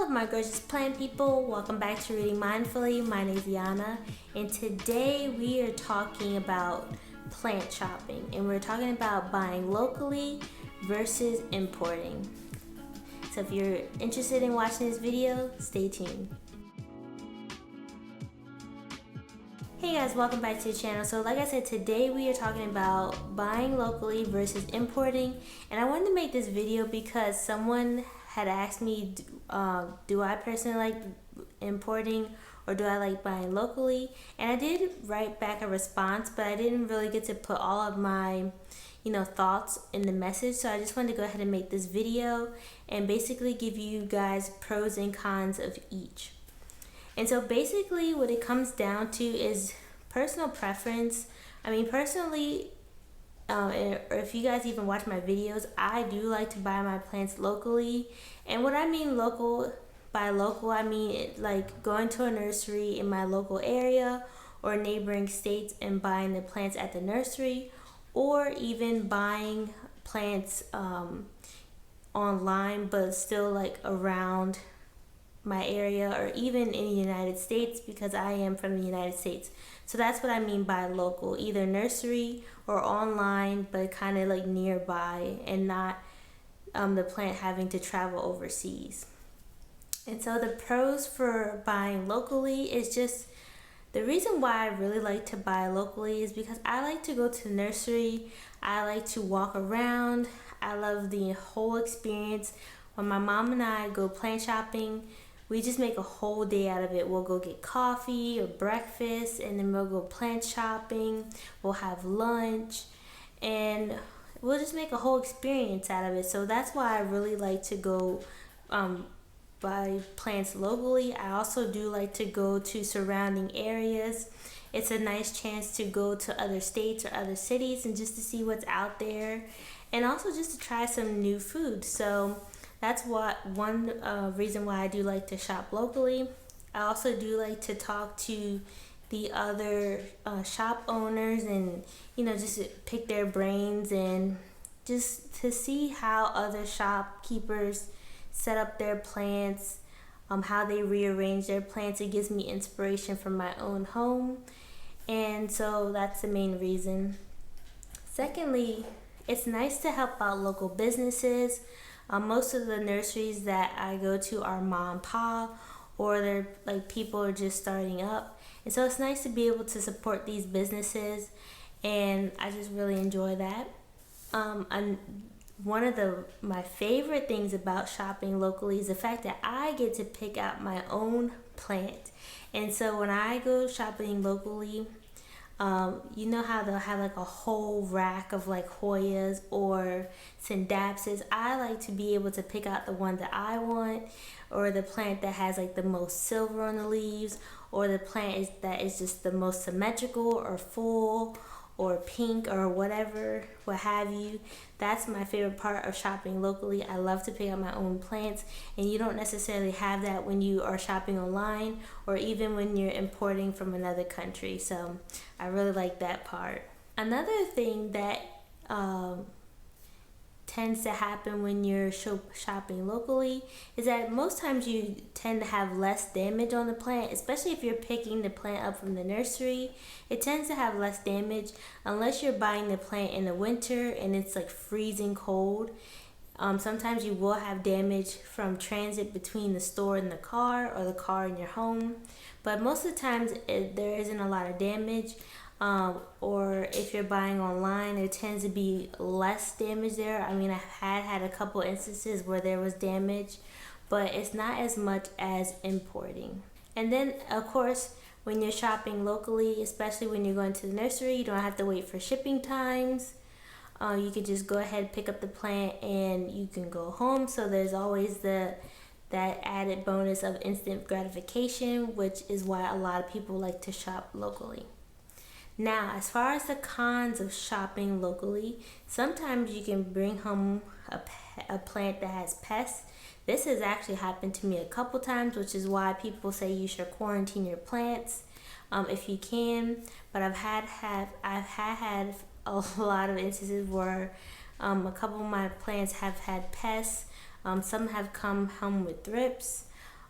Hello my gorgeous plant people, welcome back to Reading Mindfully. My name is Yana, and today we are talking about plant shopping, and we're talking about buying locally versus importing. So if you're interested in watching this video, stay tuned. Hey guys, welcome back to the channel. So like I said, today we are talking about buying locally versus importing, and I wanted to make this video because someone had asked me, do I personally like importing or do I like buying locally? And I did write back a response, but I didn't really get to put all of my thoughts in the message. So I just wanted to go ahead and make this video and basically give you guys pros and cons of each. And so basically what it comes down to is personal preference. I mean, personally, or if you guys even watch my videos, I do like to buy my plants locally. And what I mean by local, I mean like going to a nursery in my local area or neighboring states and buying the plants at the nursery, or even buying plants online but still like around my area, or even in the United States, because I am from the United States. So that's what I mean by local, either nursery or online, but kind of like nearby, and not the plant having to travel overseas. And so the pros for buying locally is just, the reason why I really like to buy locally is because I like to go to the nursery, I like to walk around, I love the whole experience. When my mom and I go plant shopping, we just make a whole day out of it. We'll go get coffee or breakfast, and then we'll go plant shopping, we'll have lunch, and we'll just make a whole experience out of it. So that's why I really like to go buy plants locally. I also do like to go to surrounding areas. It's a nice chance to go to other states or other cities and just to see what's out there, and also just to try some new food. So that's one reason why I do like to shop locally. I also do like to talk to the other shop owners and just pick their brains, and just to see how other shopkeepers set up their plants, how they rearrange their plants. It gives me inspiration from my own home, and so that's the main reason. Secondly, it's nice to help out local businesses. Most of the nurseries that I go to are mom and pop, or they're like people are just starting up, and so it's nice to be able to support these businesses, and I just really enjoy that. And one of my favorite things about shopping locally is the fact that I get to pick out my own plant. And so when I go shopping locally, you know how they'll have like a whole rack of like Hoyas or Scindapsus. I like to be able to pick out the one that I want, or the plant that has like the most silver on the leaves, or the plant that is just the most symmetrical or full or pink or whatever, what have you. That's my favorite part of shopping locally. I love to pick out my own plants, and you don't necessarily have that when you are shopping online, or even when you're importing from another country. So I really like that part. Another thing that tends to happen when you're shopping locally is that most times you tend to have less damage on the plant, especially if you're picking the plant up from the nursery. It tends to have less damage unless you're buying the plant in the winter and it's like freezing cold. Sometimes you will have damage from transit between the store and the car, or the car and your home, but most of the times there isn't a lot of damage. Or if you're buying online, there tends to be less damage there. I mean, I had a couple instances where there was damage, but it's not as much as importing. And then of course, when you're shopping locally, especially when you're going to the nursery, you don't have to wait for shipping times. You can just go ahead, pick up the plant, and you can go home. So there's always that added bonus of instant gratification, which is why a lot of people like to shop locally. Now, as far as the cons of shopping locally, sometimes you can bring home a plant that has pests. This has actually happened to me a couple times, which is why people say you should quarantine your plants if you can. But I've had a lot of instances where a couple of my plants have had pests. Some have come home with thrips.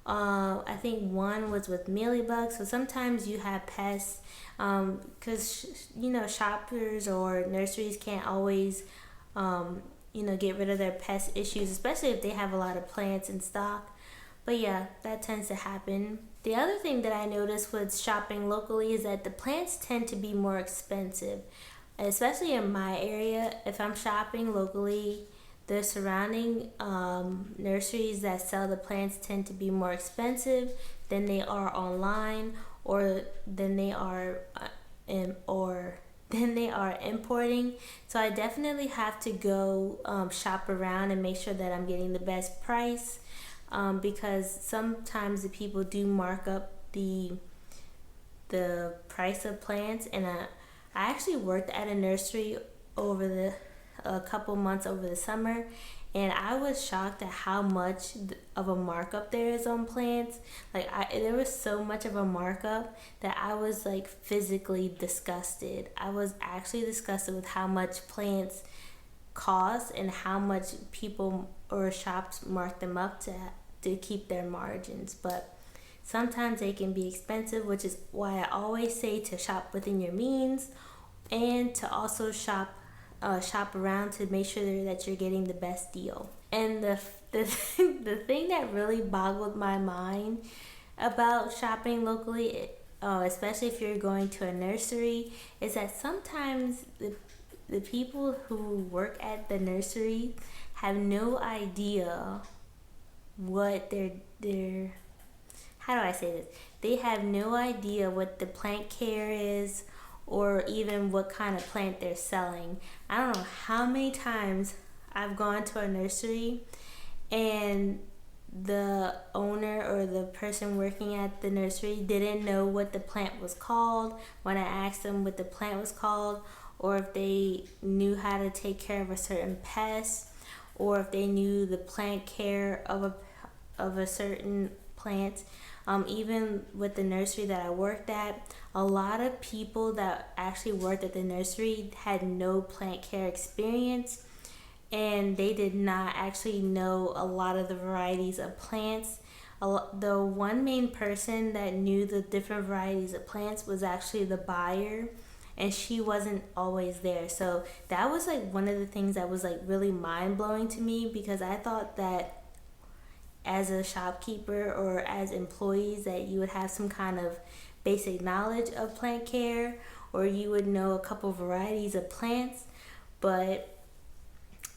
I think one was with mealybugs. So sometimes you have pests, because shoppers or nurseries can't always, get rid of their pest issues, especially if they have a lot of plants in stock. But yeah, that tends to happen. The other thing that I noticed with shopping locally is that the plants tend to be more expensive, especially in my area. If I'm shopping locally, the surrounding nurseries that sell the plants tend to be more expensive than they are online, or than they are or than they are importing. So I definitely have to go shop around and make sure that I'm getting the best price, because sometimes the people do mark up the price of plants. And I actually worked at a nursery over a couple months over the summer, and I was shocked at how much of a markup there is on plants. Like there was so much of a markup that I was like physically disgusted. I was actually disgusted with how much plants cost and how much people or shops mark them up to keep their margins. But sometimes they can be expensive, which is why I always say to shop within your means, and to also shop around to make sure that you're getting the best deal. And the thing that really boggled my mind about shopping locally, especially if you're going to a nursery, is that sometimes the people who work at the nursery have no idea what their how do I say this? They have no idea what the plant care is, or even what kind of plant they're selling. I don't know how many times I've gone to a nursery and the owner or the person working at the nursery didn't know what the plant was called when I asked them what the plant was called, or if they knew how to take care of a certain pest, or if they knew the plant care of a certain plant. Even with the nursery that I worked at, a lot of people that actually worked at the nursery had no plant care experience, and they did not actually know a lot of the varieties of plants. The one main person that knew the different varieties of plants was actually the buyer, and she wasn't always there. So that was like one of the things that was like really mind-blowing to me, because I thought that as a shopkeeper or as employees that you would have some kind of basic knowledge of plant care, or you would know a couple varieties of plants. But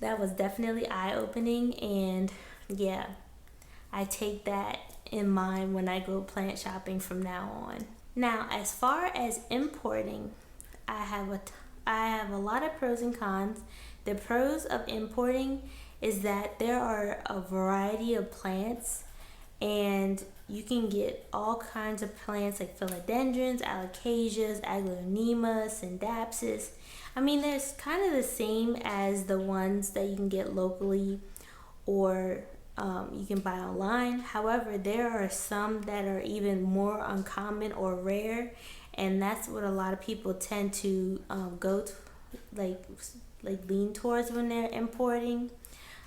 that was definitely eye-opening, and yeah, I take that in mind when I go plant shopping from now on. Now, as far as importing, I have a lot of pros and cons. The pros of importing is that there are a variety of plants, and you can get all kinds of plants like philodendrons, alocasias, aglaonema, scindapsus. I mean, there's kind of the same as the ones that you can get locally, or you can buy online. However, there are some that are even more uncommon or rare, and that's what a lot of people tend to go to, like lean towards when they're importing.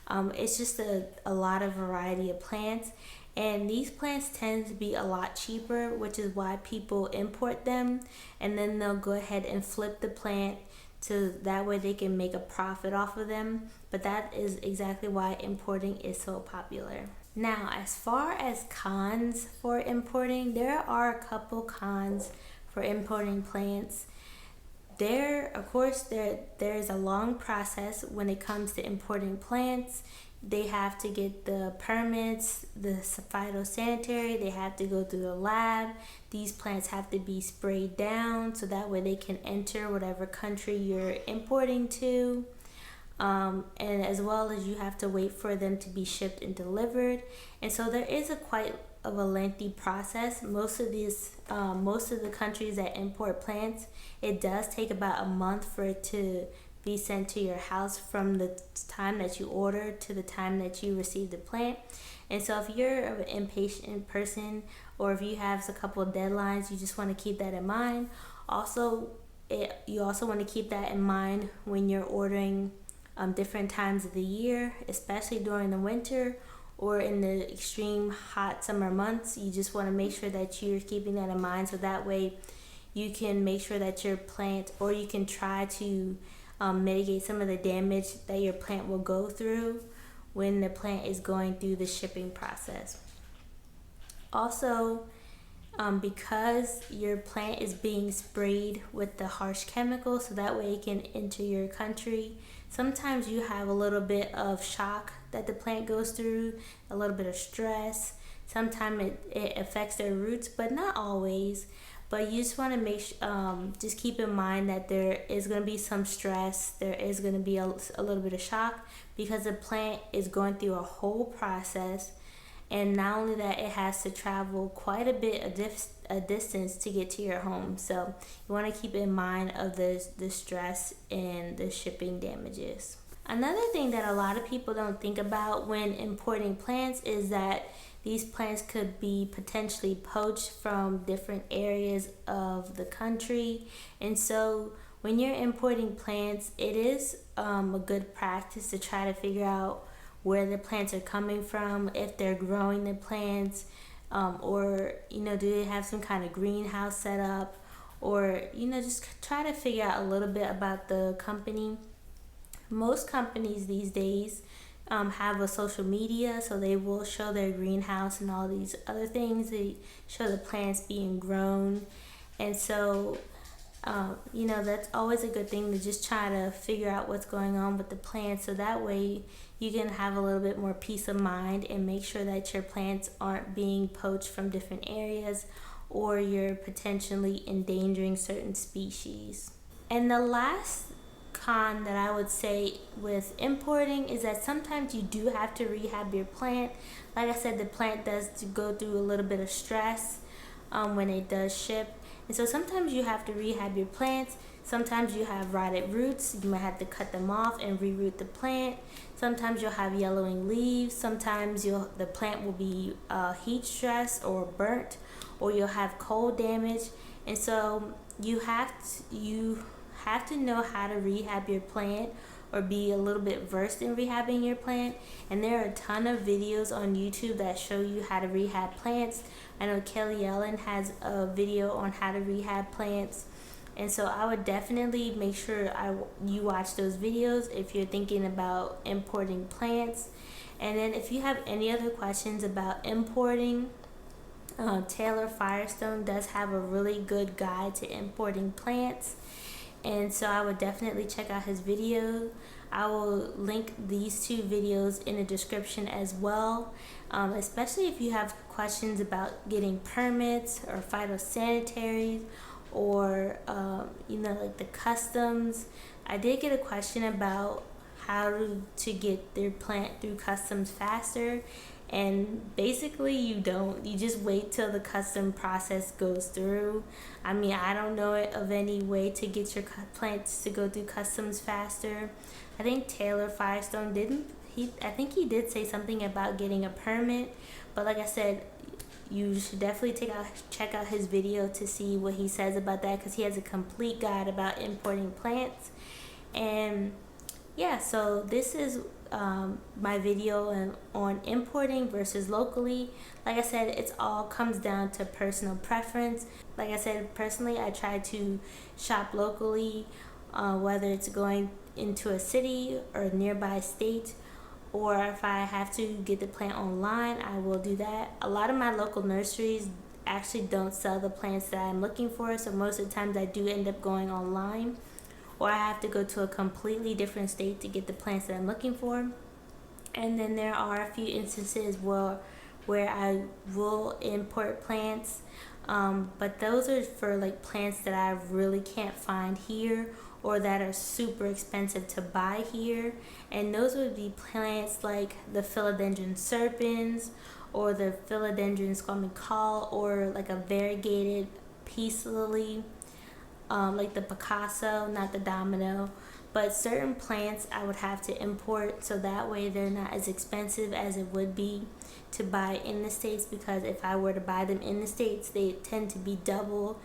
It's just a lot of variety of plants, and these plants tend to be a lot cheaper, which is why people import them, and then they'll go ahead and flip the plant so that way they can make a profit off of them. But that is exactly why importing is so popular. Now, as far as cons for importing, there are a couple cons for importing plants. There's a long process when it comes to importing plants. They have to get the permits, the phytosanitary, they have to go through the lab. These plants have to be sprayed down so that way they can enter whatever country you're importing to. And as well as you have to wait for them to be shipped and delivered. And so there is quite of a lengthy process. Most of the countries that import plants, it does take about a month for it to be sent to your house from the time that you order to the time that you receive the plant. And so if you're an impatient person, or if you have a couple of deadlines, you just want to keep that in mind. You also want to keep that in mind when you're ordering different times of the year, especially during the winter, or in the extreme hot summer months. You just want to make sure that you're keeping that in mind, so that way you can make sure that your plant, or you can try to mitigate some of the damage that your plant will go through when the plant is going through the shipping process. Also, because your plant is being sprayed with the harsh chemicals so that way it can enter your country, sometimes you have a little bit of shock that the plant goes through, a little bit of stress. Sometimes it affects their roots, but not always. But you just want to just keep in mind that there is going to be some stress, there is going to be a little bit of shock, because the plant is going through a whole process. And not only that, it has to travel quite a bit a distance to get to your home. So you want to keep in mind of the stress and the shipping damages. Another thing that a lot of people don't think about when importing plants is that these plants could be potentially poached from different areas of the country. And so when you're importing plants, it is a good practice to try to figure out where the plants are coming from, if they're growing the plants, or do they have some kind of greenhouse set up, or just try to figure out a little bit about the company. Most companies these days have a social media, so they will show their greenhouse and all these other things. They show the plants being grown, and so that's always a good thing to just try to figure out what's going on with the plants, so that way you can have a little bit more peace of mind and make sure that your plants aren't being poached from different areas, or you're potentially endangering certain species. And the last con that I would say with importing is that sometimes you do have to rehab your plant. Like I said, the plant does go through a little bit of stress when it does ship. And so sometimes you have to rehab your plants. Sometimes you have rotted roots. You might have to cut them off and reroot the plant. Sometimes you'll have yellowing leaves. Sometimes the plant will be heat stressed or burnt, or you'll have cold damage. And so you have to know how to rehab your plant, or be a little bit versed in rehabbing your plant. And there are a ton of videos on YouTube that show you how to rehab plants. I know Kelly Ellen has a video on how to rehab plants. And so I would definitely make sure you watch those videos if you're thinking about importing plants. And then if you have any other questions about importing, Taylor Firestone does have a really good guide to importing plants. And so I would definitely check out his video. I will link these two videos in the description as well, especially if you have questions about getting permits or phytosanitaries, or like the customs. I did get a question about how to get their plant through customs faster, and basically you just wait till the custom process goes through. I mean, I don't know of any way to get your plants to go through customs faster. I think Taylor Firestone I think he did say something about getting a permit, but like I said, you should definitely check out his video to see what he says about that, because he has a complete guide about importing plants. And yeah, so this is my video on importing versus locally. Like I said, it's all comes down to personal preference. Like I said, personally, I try to shop locally, whether it's going into a city or a nearby state, or if I have to get the plant online, I will do that. A lot of my local nurseries actually don't sell the plants that I'm looking for, so most of the times I do end up going online, or I have to go to a completely different state to get the plants that I'm looking for. And then there are a few instances where I will import plants, but those are for like plants that I really can't find here, or that are super expensive to buy here. And those would be plants like the Philodendron serpens, or the Philodendron squamicale, or like a variegated peace lily, like the Picasso, not the domino. But certain plants I would have to import, so that way they're not as expensive as it would be to buy in the States, because if I were to buy them in the States, they tend to be double,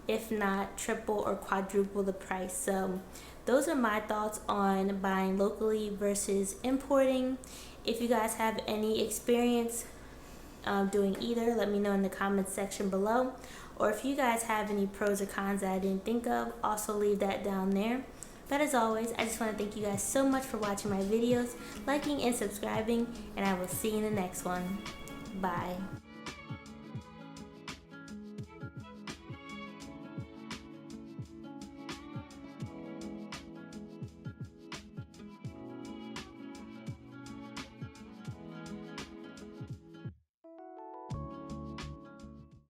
if not triple or quadruple the price. So those are my thoughts on buying locally versus importing. If you guys have any experience doing either, let me know in the comments section below. Or if you guys have any pros or cons that I didn't think of, also leave that down there. But as always, I just want to thank you guys so much for watching my videos, liking and subscribing, and I will see you in the next one. Bye.